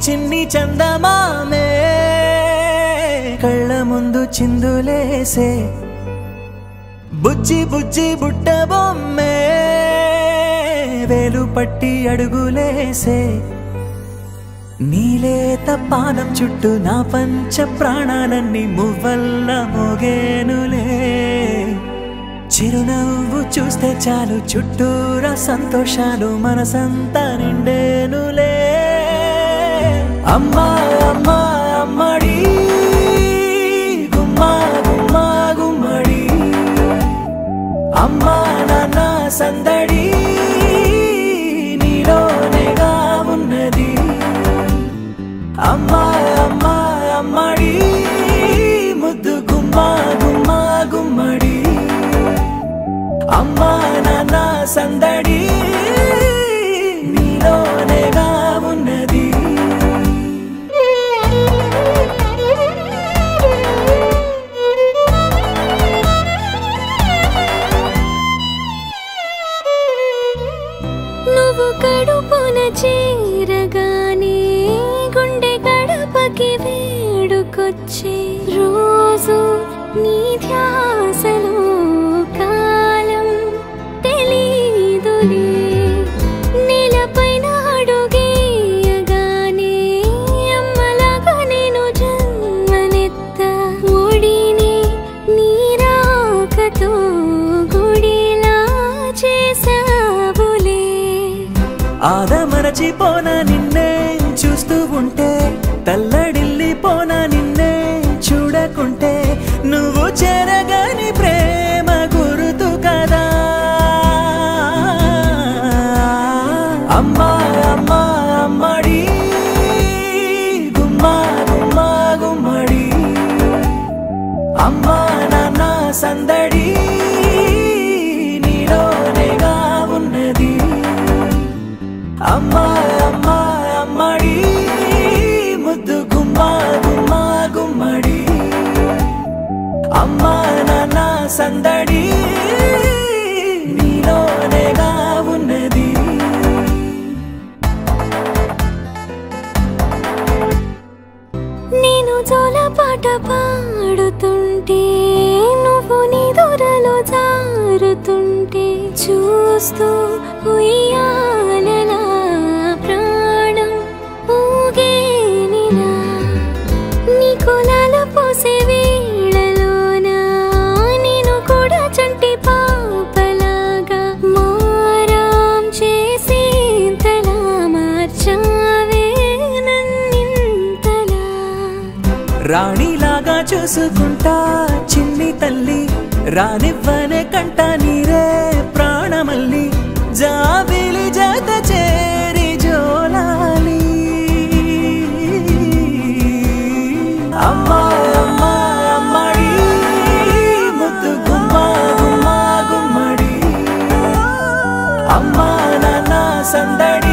చిన్ని చందమామే కళ్ళ ముందు చిందులేసే బుజ్జి బుజ్జి బుట్ట బొమ్మే వేలు పట్టి అడుగులేసే నీలేత పానం చుట్టూ నా పంచ ప్రాణాలన్నీ మువ్వల్ల మోగేనులే చిరునవ్వు చూస్తే చాలు చుట్టూరా సంతోషాలు మనసంతా నిండేనులే అమ్మా అమ్మా అమ్మడి గుమ్మా గుమ్మా గుమ్మడి అమ్మా నాన్న సందడి నీలోనేగా ఉన్నది అమ్మా అమ్మా అమ్మడి ముద్దు గుమ్మా గుమ్మా గుమ్మడి అమ్మా నాన్న సందడి నీలోనేగా ఉన్నది నువ్వు కడుపున చేరగానే గుండె గడపకి వేడుకొచ్చే రోజు నీ ధ్యాసలో కాలం తెలీదులే నేలపైన అడుగేయగానే అమ్మలాగా నేను జన్మనెత్త ఒడిని నీ రాకతో గుడిలా చేసావులే ఆదమరచిపోన నిన్నే చూస్తూ ఉంటే తల్లడిల్లిపోన నిన్నే చూడకుంటే నువ్వు చెరగని ప్రేమ గురుతు కదా అమ్మా అమ్మా అమ్మడి గుమ్మా గుమ్మా గుమ్మడి అమ్మా నాన్న సందడి నీలోనేగా ఉన్నది అమ్మా అమ్మా అమ్మడి ముద్దు గుమ్మా గుమ్మా గుమ్మడి అమ్మా నాన్న సందడి నీలోనేగా ఉన్నది నేను జోలపాట పాడుతుంటే నువ్వు నీ దూరలో జారుతుంటే చూస్తూ ఉయ్యాలలా ప్రాణం ఊగేనిలా నీ కులాల పోసే వేళలోన నేను కూడా చంటి పాపలాగా మారాం చేసేంతలా మార్చావే నన్నింతలా రాణిలాగా చూసుకుంటా చిన్ని తల్లి రానివ్వనే కంట నీరే ప్రాణమల్లి జాబిలి జత చేరి జోలాలి అమ్మా అమ్మా అమ్మడి ముద్దు గుమ్మా గుమ్మా గుమ్మడి అమ్మా నాన్న సందడి